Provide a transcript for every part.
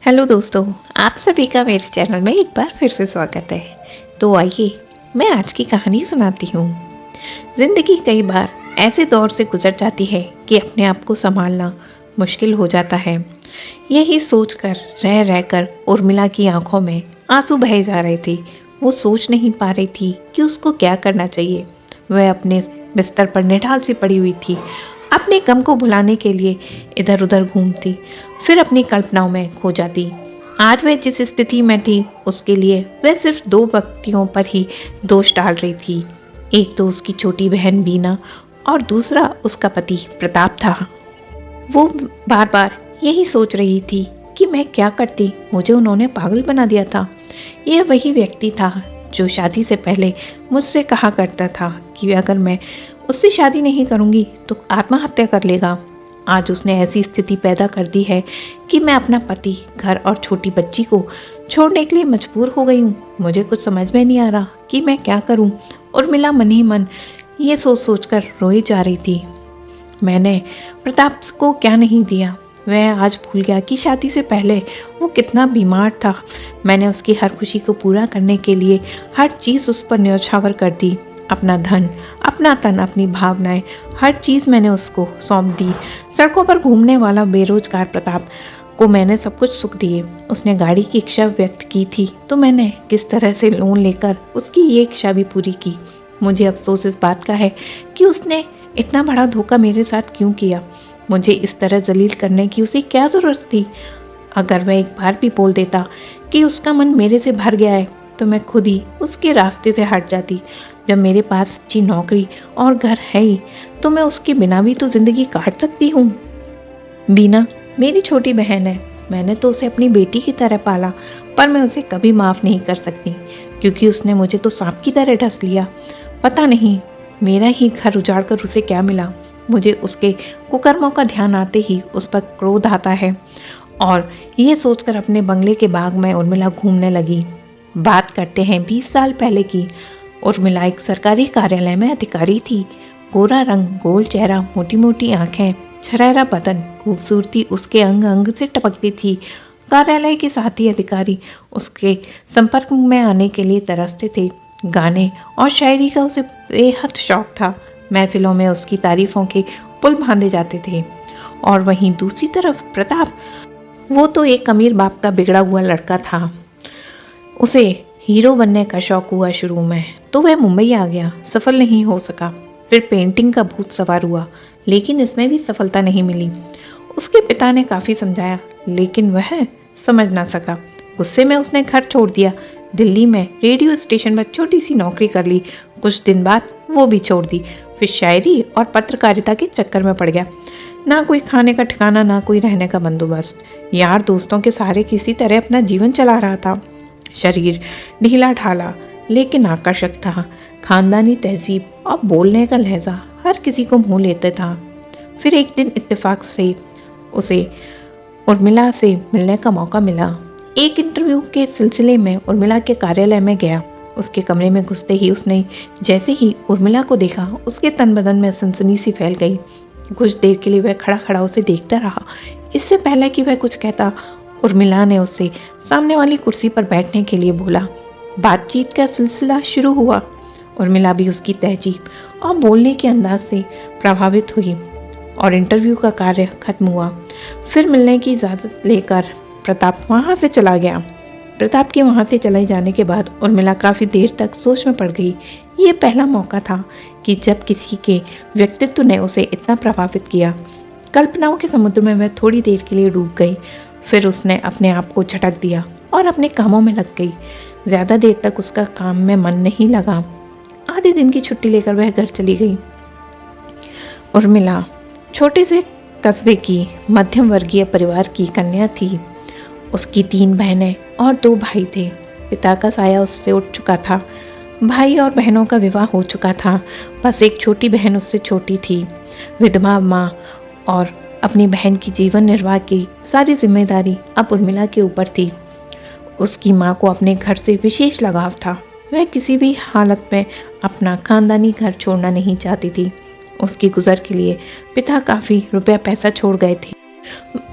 Hello दोस्तों, आप सभी का मेरे चैनल में एक बार फिर से स्वागत है। तो आइए मैं आज की कहानी सुनाती हूँ। ज़िंदगी कई बार ऐसे दौर से गुजर जाती है कि अपने आप को संभालना मुश्किल हो जाता है। यही सोचकर रह रहकर उर्मिला की आंखों में आंसू बहे जा रहे थे। वो सोच नहीं पा रही थी कि उसको क्या करना चाहिए। वह अपने बिस्तर पर निढाल सी पड़ी हुई थी, अपने गम को भुलाने के लिए इधर उधर घूमती, फिर अपनी कल्पनाओं में खो जाती। आज वह जिस स्थिति में थी उसके लिए वह सिर्फ दो व्यक्तियों पर ही दोष डाल रही थी। एक तो उसकी छोटी बहन बीना और दूसरा उसका पति प्रताप था। वो बार बार यही सोच रही थी कि मैं क्या करती, मुझे उन्होंने पागल बना दिया था। यह वही व्यक्ति था जो शादी से पहले मुझसे कहा करता था कि अगर मैं उससे शादी नहीं करूंगी तो आत्महत्या कर लेगा। आज उसने ऐसी स्थिति पैदा कर दी है कि मैं अपना पति, घर और छोटी बच्ची को छोड़ने के लिए मजबूर हो गई हूँ। मुझे कुछ समझ में नहीं आ रहा कि मैं क्या करूँ। उर्मिला मन ही मन ये सोच सोच कर रोई जा रही थी। मैंने प्रताप को क्या नहीं दिया। वह आज भूल गया कि शादी से पहले वो कितना बीमार था। मैंने उसकी हर खुशी को पूरा करने के लिए हर चीज़ उस पर न्यौछावर कर दी। अपना धन, अपना तन, अपनी भावनाएं, हर चीज़ मैंने उसको सौंप दी। सड़कों पर घूमने वाला बेरोजगार प्रताप को मैंने सब कुछ सुख दिए। उसने गाड़ी की इच्छा व्यक्त की थी तो मैंने किस तरह से लोन लेकर उसकी ये इच्छा भी पूरी की। मुझे अफसोस इस बात का है कि उसने इतना बड़ा धोखा मेरे साथ क्यों किया। मुझे इस तरह जलील करने की उसे क्या ज़रूरत थी। अगर वह एक बार भी बोल देता कि उसका मन मेरे से भर गया है तो मैं खुद ही उसके रास्ते से हट जाती। जब मेरे पास अच्छी नौकरी और घर है ही तो मैं उसके बिना भी तो ज़िंदगी काट सकती हूँ। बीना मेरी छोटी बहन है। मैंने तो उसे अपनी बेटी की तरह पाला, पर मैं उसे कभी माफ़ नहीं कर सकती क्योंकि उसने मुझे तो सांप की तरह डस लिया। पता नहीं मेरा ही घर उजाड़ कर उसे क्या मिला। मुझे उसके कुकर्मों का ध्यान आते ही उस पर क्रोध आता है और ये सोचकर अपने बंगले के बाग में उर्मिला घूमने लगी। बात करते हैं 20 साल पहले की। उर्मिला एक सरकारी कार्यालय में अधिकारी थी। गोरा रंग, गोल चेहरा, मोटी मोटी आंखें, छरैरा बदन, खूबसूरती उसके अंग अंग से टपकती थी। कार्यालय के साथी अधिकारी उसके संपर्क में आने के लिए तरसते थे। गाने और शायरी का उसे बेहद शौक था। महफिलों में उसकी तारीफों के पुल बांधे जाते थे। और वहीं दूसरी तरफ प्रताप, वो तो एक अमीर बाप का बिगड़ा हुआ लड़का था। उसे हीरो बनने का शौक हुआ शुरू में तो वह मुंबई आ गया, सफल नहीं हो सका। फिर पेंटिंग का भूत सवार हुआ, लेकिन इसमें भी सफलता नहीं मिली। उसके पिता ने काफ़ी समझाया लेकिन वह समझ ना सका। गुस्से में उसने घर छोड़ दिया। दिल्ली में रेडियो स्टेशन पर छोटी सी नौकरी कर ली। कुछ दिन बाद वो भी छोड़ दी। फिर शायरी और पत्रकारिता के चक्कर में पड़ गया। ना कोई खाने का ठिकाना, ना कोई रहने का बंदोबस्त। यार दोस्तों के सहारे किसी तरह अपना जीवन चला रहा था। शरीर ढीला ढाला लेकिन आकर्षक था। खानदानी तहजीब और बोलने का लहजा हर किसी को मोह लेता था। फिर एक दिन इत्तेफाक से उसे उर्मिला से मिलने का मौका मिला। एक इंटरव्यू के सिलसिले में उर्मिला के कार्यालय में गया। उसके कमरे में घुसते ही उसने जैसे ही उर्मिला को देखा उसके तन बदन में सनसनी सी फैल गई। कुछ देर के लिए वह खड़ा खड़ा उसे देखता रहा। इससे पहले कि वह कुछ कहता, उर्मिला ने उससे सामने वाली कुर्सी पर बैठने के लिए बोला। बातचीत का सिलसिला शुरू हुआ। उर्मिला भी उसकी तहजीब और बोलने के अंदाज से प्रभावित हुई और इंटरव्यू का कार्य खत्म हुआ। फिर मिलने की इजाज़त लेकर प्रताप वहाँ से चला गया। प्रताप के वहाँ से चले जाने के बाद उर्मिला काफ़ी देर तक सोच में पड़ गई। ये पहला मौका था कि जब किसी के व्यक्तित्व ने उसे इतना प्रभावित किया। कल्पनाओं के समुद्र में वह थोड़ी देर के लिए डूब गई। फिर उसने अपने आप को झटक दिया और अपने कामों में लग गई। ज़्यादा देर तक उसका काम में मन नहीं लगा। आधे दिन की छुट्टी लेकर वह घर चली गई। उर्मिला छोटे से कस्बे की मध्यम वर्गीय परिवार की कन्या थी। उसकी 3 बहनें और 2 भाई थे। पिता का साया उससे उठ चुका था। भाई और बहनों का विवाह हो चुका था। बस एक छोटी बहन उससे छोटी थी। विधवा माँ और अपनी बहन की जीवन निर्वाह की सारी जिम्मेदारी अब उर्मिला के ऊपर थी। उसकी माँ को अपने घर से विशेष लगाव था। वह किसी भी हालत में अपना खानदानी घर छोड़ना नहीं चाहती थी। उसकी गुजर के लिए पिता काफ़ी रुपया पैसा छोड़ गए थे।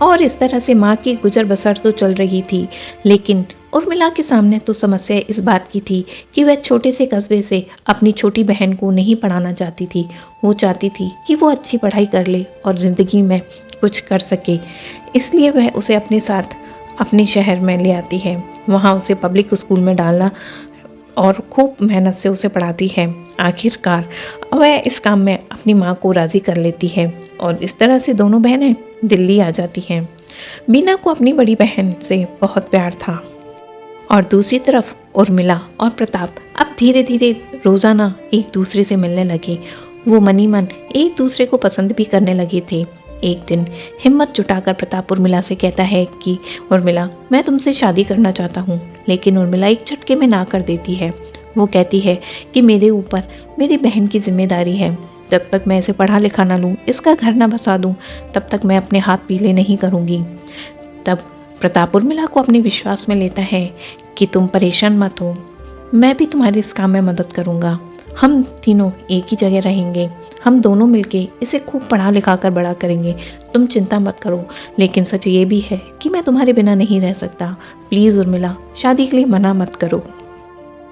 और इस तरह से माँ की गुजर बसर तो चल रही थी, लेकिन उर्मिला के सामने तो समस्या इस बात की थी कि वह छोटे से कस्बे से अपनी छोटी बहन को नहीं पढ़ाना चाहती थी। वो चाहती थी कि वो अच्छी पढ़ाई कर ले और ज़िंदगी में कुछ कर सके। इसलिए वह उसे अपने साथ अपने शहर में ले आती है, वहाँ उसे पब्लिक स्कूल में डालना और खूब मेहनत से उसे पढ़ाती है। आखिरकार वह इस काम में अपनी माँ को राज़ी कर लेती है और इस तरह से दोनों बहनें दिल्ली आ जाती हैं। बीना को अपनी बड़ी बहन से बहुत प्यार था और दूसरी तरफ उर्मिला और प्रताप अब धीरे धीरे रोज़ाना एक दूसरे से मिलने लगे। वो मनी मन एक दूसरे को पसंद भी करने लगे थे। एक दिन हिम्मत जुटाकर प्रताप उर्मिला से कहता है कि उर्मिला, मैं तुमसे शादी करना चाहता हूँ। लेकिन उर्मिला एक झटके में ना कर देती है। वो कहती है कि मेरे ऊपर मेरी बहन की जिम्मेदारी है। जब तक मैं इसे पढ़ा लिखा ना लूँ, इसका घर ना बसा दूँ, तब तक मैं अपने हाथ पीले नहीं करूँगी। तब प्रताप उर्मिला को अपने विश्वास में लेता है कि तुम परेशान मत हो, मैं भी तुम्हारे इस काम में मदद करूँगा। हम तीनों एक ही जगह रहेंगे, हम दोनों मिलके इसे खूब पढ़ा लिखा कर बड़ा करेंगे, तुम चिंता मत करो। लेकिन सच ये भी है कि मैं तुम्हारे बिना नहीं रह सकता। प्लीज़ उर्मिला, शादी के लिए मना मत करो।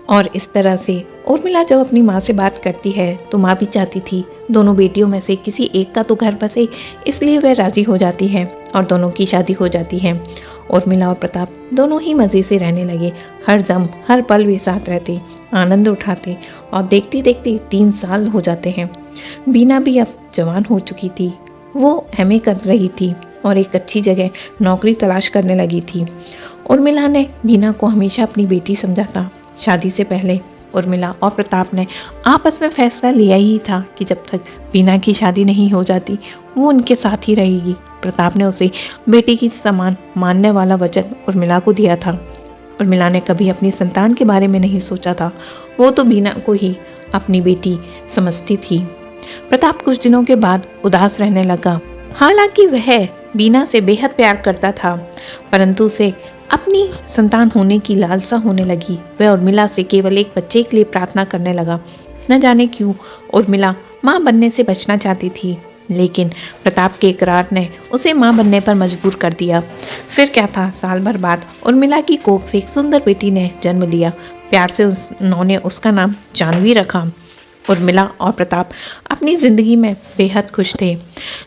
और इस तरह से उर्मिला जब अपनी माँ से बात करती है तो माँ भी चाहती थी दोनों बेटियों में से किसी एक का तो घर बसे, इसलिए वह राज़ी हो जाती है और दोनों की शादी हो जाती है। उर्मिला और प्रताप दोनों ही मज़े से रहने लगे। हर दम हर पल वे साथ रहते, आनंद उठाते और देखते देखते 3 साल हो जाते हैं। बीना भी अब जवान हो चुकी थी। वो एमए कर रही थी और एक अच्छी जगह नौकरी तलाश करने लगी थी। उर्मिला ने बीना को हमेशा अपनी बेटी समझा था। शादी से पहले उर्मिला और प्रताप ने आपस में फैसला लिया ही था कि जब तक बीना की शादी नहीं हो जाती वो उनके साथ ही रहेगी। प्रताप ने उसे बेटी की समान मानने वाला वचन उर्मिला को दिया था। उर्मिला ने कभी अपनी संतान के बारे में नहीं सोचा था, वो तो बीना को ही अपनी बेटी समझती थी। प्रताप कुछ दिनों के बाद उदास रहने लगा। हालांकि वह बीना से बेहद प्यार करता था, परंतु उसे अपनी संतान होने की लालसा होने लगी। वह उर्मिला से केवल एक बच्चे के लिए प्रार्थना करने लगा। न जाने क्यों उर्मिला माँ बनने से बचना चाहती थी, लेकिन प्रताप के इकरार ने उसे माँ बनने पर मजबूर कर दिया। फिर क्या था, साल भर बाद उर्मिला की कोख से एक सुंदर बेटी ने जन्म लिया। प्यार से उन्होंने उसका नाम जानवी रखा। उर्मिला और प्रताप अपनी ज़िंदगी में बेहद खुश थे।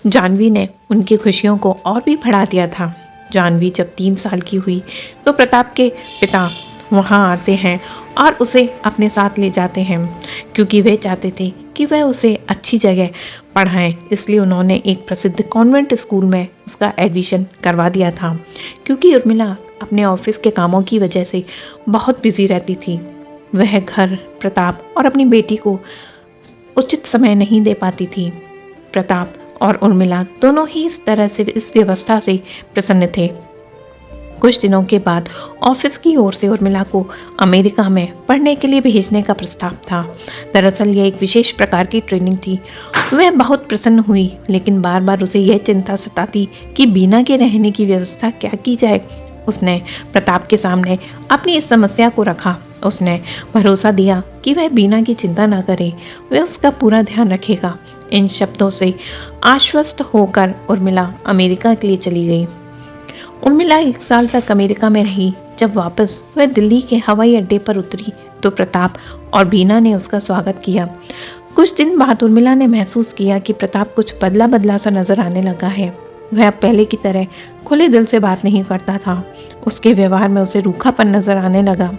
जानवी ने उनकी खुशियों को और भी बढ़ा दिया था। जानवी जब 3 साल की हुई तो प्रताप के पिता वहाँ आते हैं और उसे अपने साथ ले जाते हैं, क्योंकि वे चाहते थे कि वह उसे अच्छी जगह पढ़ाएं। इसलिए उन्होंने एक प्रसिद्ध कॉन्वेंट स्कूल में उसका एडमिशन करवा दिया था। क्योंकि उर्मिला अपने ऑफिस के कामों की वजह से बहुत बिजी रहती थी, वह घर, प्रताप और अपनी बेटी को उचित समय नहीं दे पाती थी। प्रताप और उर्मिला दोनों ही इस तरह से इस व्यवस्था से प्रसन्न थे। कुछ दिनों के बाद ऑफिस की ओर से उर्मिला को अमेरिका में पढ़ने के लिए भेजने का प्रस्ताव था। दरअसल यह एक विशेष प्रकार की ट्रेनिंग थी। वह बहुत प्रसन्न हुई, लेकिन बार बार उसे यह चिंता सताती कि बीना के रहने की व्यवस्था क्या की जाए। उसने प्रताप के सामने अपनी इस समस्या को रखा। उसने भरोसा दिया कि वह बीना की चिंता न करे, वह उसका पूरा ध्यान रखेगा। इन शब्दों से आश्वस्त होकर उर्मिला अमेरिका के लिए चली गई। उर्मिला 1 साल तक अमेरिका में रही। जब वापस वह दिल्ली के हवाई अड्डे पर उतरी तो प्रताप और बीना ने उसका स्वागत किया। कुछ दिन बाद उर्मिला ने महसूस किया कि प्रताप कुछ बदला बदला सा नजर आने लगा है। वह पहले की तरह खुले दिल से बात नहीं करता था। उसके व्यवहार में उसे रूखापन नजर आने लगा।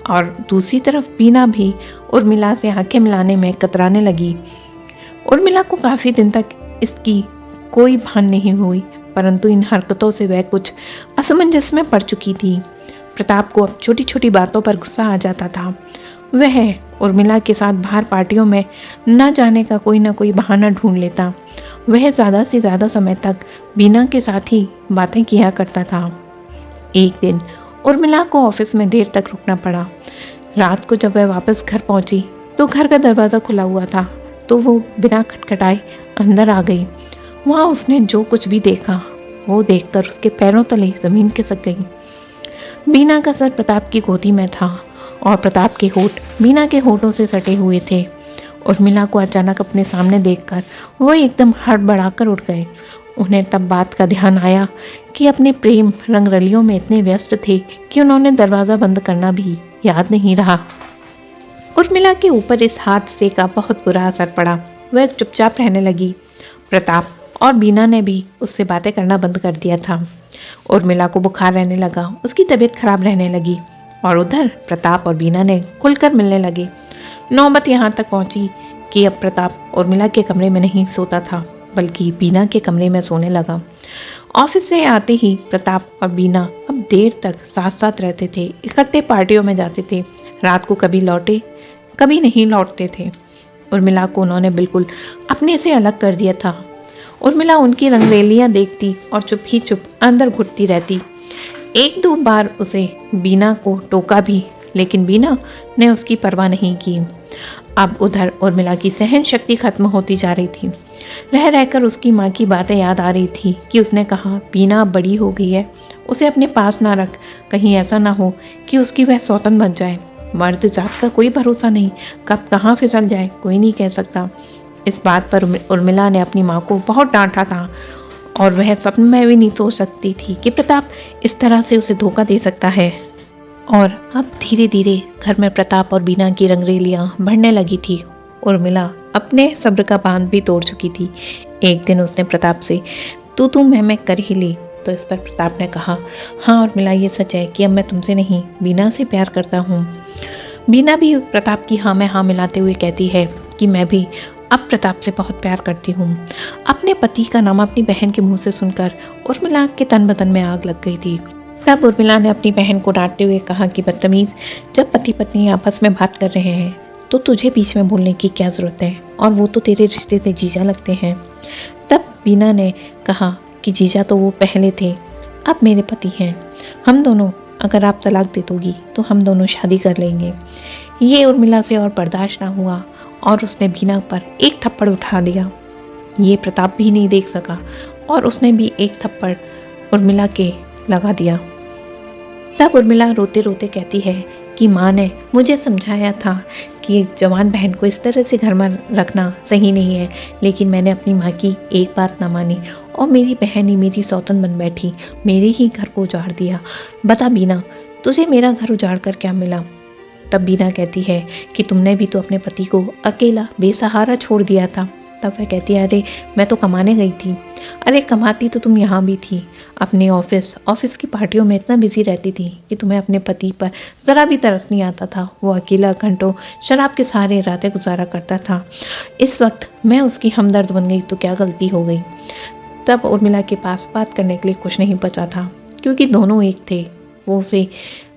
और दूसरी तरफ बीना भी उर्मिला से आंखें मिलाने में कतराने लगी। उर्मिला को काफ़ी दिन तक इसकी कोई भान नहीं हुई, परंतु इन हरकतों से वह कुछ असमंजस में पड़ चुकी थी। प्रताप को अब छोटी छोटी बातों पर गुस्सा आ जाता था। वह उर्मिला के साथ बाहर पार्टियों में न जाने का कोई ना कोई बहाना ढूंढ लेता। वह ज़्यादा से ज़्यादा समय तक बीना के साथ ही बातें किया करता था। एक दिन उर्मिला को ऑफिस में देर तक रुकना पड़ा। रात को जब वह वापस घर पहुंची तो घर का दरवाज़ा खुला हुआ था, तो वो बिना खटखटाए अंदर आ गई। वहाँ उसने जो कुछ भी देखा वो देखकर उसके पैरों तले ज़मीन खिसक गई। बीना का सर प्रताप की गोदी में था और प्रताप के होठ बीना के होठों से सटे हुए थे। उर्मिला को अचानक अपने सामने देखकर वो एकदम हड़बड़ाकर उठ गए। उन्हें तब बात का ध्यान आया कि अपने प्रेम रंगरलियों में इतने व्यस्त थे कि उन्होंने दरवाज़ा बंद करना भी याद नहीं रहा। उर्मिला के ऊपर इस हादसे का बहुत बुरा असर पड़ा। वह चुपचाप रहने लगी। प्रताप और बीना ने भी उससे बातें करना बंद कर दिया था। उर्मिला को बुखार रहने लगा, उसकी तबीयत खराब रहने लगी और उधर प्रताप और बीना ने खुलकर मिलने लगे। नौबत यहाँ तक पहुँची कि अब प्रताप उर्मिला के कमरे में नहीं सोता था बल्कि बीना के कमरे में सोने लगा। ऑफिस से आते ही प्रताप और बीना अब देर तक साथ साथ रहते थे, इकट्ठे पार्टियों में जाते थे। रात को कभी लौटे कभी नहीं लौटते थे। उर्मिला को उन्होंने बिल्कुल अपने से अलग कर दिया था। उर्मिला उनकी रंगरेलियां देखती और चुप ही चुप अंदर घुटती रहती। एक दो बार उसे बीना को टोका भी, लेकिन बीना ने उसकी परवाह नहीं की। अब उधर उर्मिला की सहन शक्ति खत्म होती जा रही थी। रह रहकर उसकी माँ की बातें याद आ रही थी कि उसने कहा बीना अब बड़ी हो गई है, उसे अपने पास ना रख, कहीं ऐसा ना हो कि उसकी वह सौतन बन जाए। मर्द जात का कोई भरोसा नहीं, कब कहाँ फिसल जाए कोई नहीं कह सकता। इस बात पर उर्मिला ने अपनी माँ को बहुत डांटा था और वह सपने में भी नहीं सोच सकती थी कि प्रताप इस तरह से उसे धोखा दे सकता है। और अब धीरे धीरे घर में प्रताप और बीना की रंगरेलियाँ बढ़ने लगी थी। उर्मिला अपने सब्र का बांध भी तोड़ चुकी थी। एक दिन उसने प्रताप से तू मैं कर ही ली, तो इस पर प्रताप ने कहा, हाँ उर्मिला ये सच है कि अब मैं तुमसे नहीं बीना से प्यार करता हूँ। बीना भी प्रताप की हाँ में हाँ मिलाते हुए कहती है कि मैं भी अब प्रताप से बहुत प्यार करती हूँ। अपने पति का नाम अपनी बहन के मुंह से सुनकर उर्मिला के तन बदन में आग लग गई थी। तब उर्मिला ने अपनी बहन को डांटते हुए कहा कि बदतमीज, जब पति पत्नी आपस में बात कर रहे हैं तो तुझे बीच में बोलने की क्या ज़रूरत है, और वो तो तेरे रिश्ते से जीजा लगते हैं। तब बीना ने कहा कि जीजा तो वो पहले थे, अब मेरे पति हैं। हम दोनों, अगर आप तलाक दे दोगी तो हम दोनों शादी कर लेंगे। ये उर्मिला से और बर्दाश्त ना हुआ और उसने बीना पर एक थप्पड़ उठा दिया। ये प्रताप भी नहीं देख सका और उसने भी एक थप्पड़ उर्मिला के लगा दिया। तब उर्मिला रोते रोते कहती है कि माँ ने मुझे समझाया था कि एक जवान बहन को इस तरह से घर में रखना सही नहीं है, लेकिन मैंने अपनी माँ की एक बात ना मानी और मेरी बहन ही मेरी सौतन बन बैठी, मेरे ही घर को उजाड़ दिया। बता बीना, तुझे मेरा घर उजाड़ कर क्या मिला? तब बीना कहती है कि तुमने भी तो अपने पति को अकेला बेसहारा छोड़ दिया था। तब वह कहती है, अरे मैं तो कमाने गई थी। अरे कमाती तो तुम यहाँ भी थी, अपने ऑफिस की पार्टियों में इतना बिजी रहती थी कि तुम्हें अपने पति पर ज़रा भी तरस नहीं आता था। वो अकेला घंटों शराब के सहारे रातें गुजारा करता था। इस वक्त मैं उसकी हमदर्द बन गई तो क्या गलती हो गई। तब उर्मिला के पास बात करने के लिए कुछ नहीं बचा था, क्योंकि दोनों एक थे, वो उसे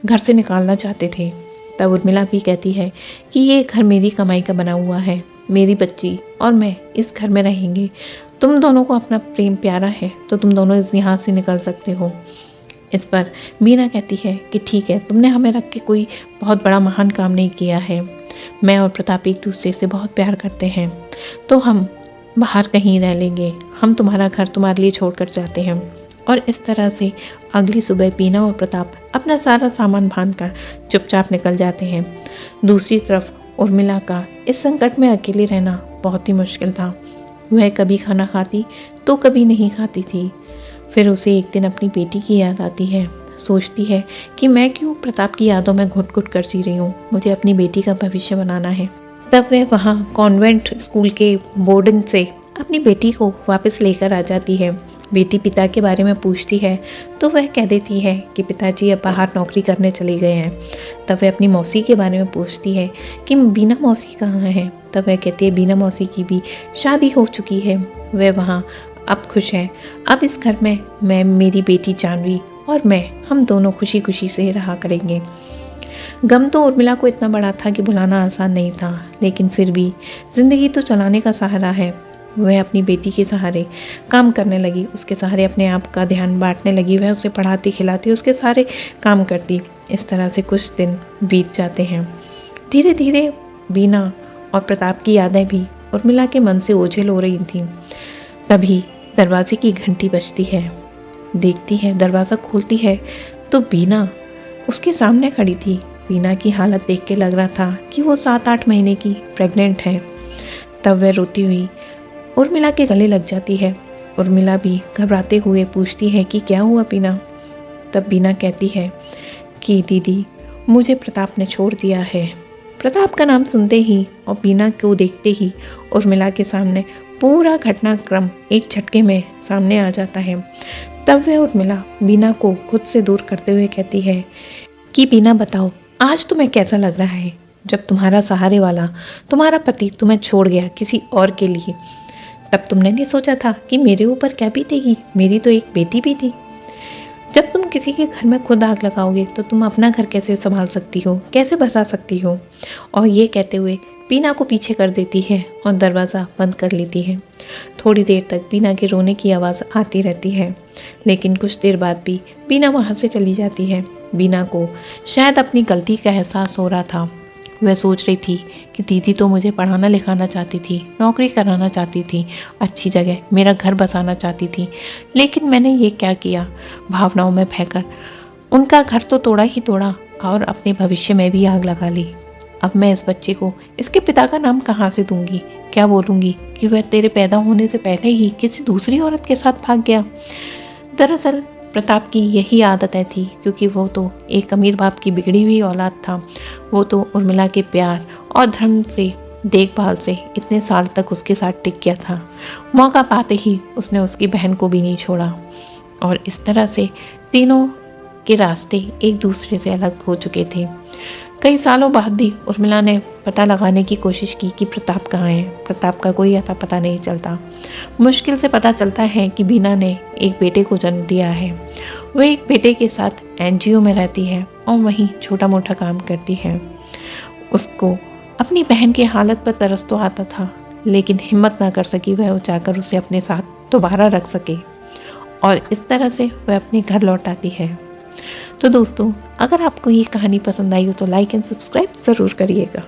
घर से निकालना चाहते थे। तब उर्मिला भी कहती है कि ये घर मेरी कमाई का बना हुआ है, मेरी बच्ची और मैं इस घर में रहेंगे। तुम दोनों को अपना प्रेम प्यारा है तो तुम दोनों इस यहाँ से निकल सकते हो। इस पर बीना कहती है कि ठीक है, तुमने हमें रख के कोई बहुत बड़ा महान काम नहीं किया है। मैं और प्रताप एक दूसरे से बहुत प्यार करते हैं, तो हम बाहर कहीं रह लेंगे। हम तुम्हारा घर तुम्हारे लिए छोड़ कर जाते हैं। और इस तरह से अगली सुबह बीना और प्रताप अपना सारा सामान बांध कर चुपचाप निकल जाते हैं। दूसरी तरफ उर्मिला का इस संकट में अकेले रहना बहुत ही मुश्किल था। वह कभी खाना खाती तो कभी नहीं खाती थी। फिर उसे एक दिन अपनी बेटी की याद आती है। सोचती है कि मैं क्यों प्रताप की यादों में घुट घुट कर जी रही हूँ, मुझे अपनी बेटी का भविष्य बनाना है। तब वह वहाँ कॉन्वेंट स्कूल के बोर्डन से अपनी बेटी को वापस लेकर आ जाती है। बेटी पिता के बारे में पूछती है तो वह कह देती है कि पिताजी अब बाहर नौकरी करने चले गए हैं। तब वह अपनी मौसी के बारे में पूछती है कि बीना मौसी कहाँ है। तब वह कहती है बीना मौसी की भी शादी हो चुकी है, वह वहाँ अब खुश है। अब इस घर में मैं, मेरी बेटी जानवी और मैं, हम दोनों खुशी खुशी से रहा करेंगे। गम तो उर्मिला को इतना बड़ा था कि भुलाना आसान नहीं था, लेकिन फिर भी ज़िंदगी तो चलाने का सहारा है। वह अपनी बेटी के सहारे काम करने लगी, उसके सहारे अपने आप का ध्यान बांटने लगी। वह उसे पढ़ाती खिलाती, उसके सारे काम करती। इस तरह से कुछ दिन बीत जाते हैं। धीरे धीरे बीना और प्रताप की यादें भी उर्मिला के मन से ओझल हो रही थीं। तभी दरवाजे की घंटी बजती है। देखती है, दरवाज़ा खोलती है तो बीना उसके सामने खड़ी थी। बीना की हालत देख के लग रहा था कि वो 7-8 महीने की प्रेग्नेंट है। तब वह रोती हुई उर्मिला के गले लग जाती है उर्मिला भी घबराते हुए पूछती है कि क्या हुआ बीना। तब बीना कहती है कि दीदी, मुझे प्रताप ने छोड़ दिया है। प्रताप का नाम सुनते ही और बीना को देखते ही उर्मिला के सामने पूरा घटनाक्रम एक झटके में सामने आ जाता है। तब वह उर्मिला बीना को खुद से दूर करते हुए कहती है कि बीना बताओ, आज तुम्हें कैसा लग रहा है जब तुम्हारा सहारे वाला, तुम्हारा पति तुम्हें छोड़ गया किसी और के लिए। तब तुमने नहीं सोचा था कि मेरे ऊपर क्या बीतेगी, मेरी तो एक बेटी भी थी। जब तुम किसी के घर में खुद आग लगाओगे तो तुम अपना घर कैसे संभाल सकती हो, कैसे बसा सकती हो। और ये कहते हुए बीना को पीछे कर देती है और दरवाज़ा बंद कर लेती है। थोड़ी देर तक बीना के रोने की आवाज़ आती रहती है, लेकिन कुछ देर बाद भी बीना वहाँ से चली जाती है। बीना को शायद अपनी गलती का एहसास हो रहा था। वह सोच रही थी कि दीदी तो मुझे पढ़ाना लिखाना चाहती थी, नौकरी कराना चाहती थी, अच्छी जगह मेरा घर बसाना चाहती थी, लेकिन मैंने ये क्या किया, भावनाओं में बहकर उनका घर तो तोड़ा ही तोड़ा और अपने भविष्य में भी आग लगा ली। अब मैं इस बच्चे को इसके पिता का नाम कहाँ से दूंगी, क्या बोलूँगी कि वह तेरे पैदा होने से पहले ही किसी दूसरी औरत के साथ भाग गया। दरअसल प्रताप की यही आदतें थी, क्योंकि वो तो एक अमीर बाप की बिगड़ी हुई औलाद था। वो तो उर्मिला के प्यार और धर्म से देखभाल से इतने साल तक उसके साथ टिक गया था। मौका पाते ही उसने उसकी बहन को भी नहीं छोड़ा और इस तरह से तीनों के रास्ते एक दूसरे से अलग हो चुके थे। कई सालों बाद भी उर्मिला ने पता लगाने की कोशिश की कि प्रताप कहाँ है। प्रताप का कोई अता पता नहीं चलता। मुश्किल से पता चलता है कि बीना ने एक बेटे को जन्म दिया है। वह एक बेटे के साथ एनजीओ में रहती है और वहीं छोटा मोटा काम करती है। उसको अपनी बहन की हालत पर तरस तो आता था, लेकिन हिम्मत ना कर सकी वह जाकर उसे अपने साथ दोबारा रख सके और इस तरह से वह अपने घर लौट आती है। तो दोस्तों, अगर आपको ये कहानी पसंद आई हो तो लाइक एंड सब्सक्राइब ज़रूर करिएगा।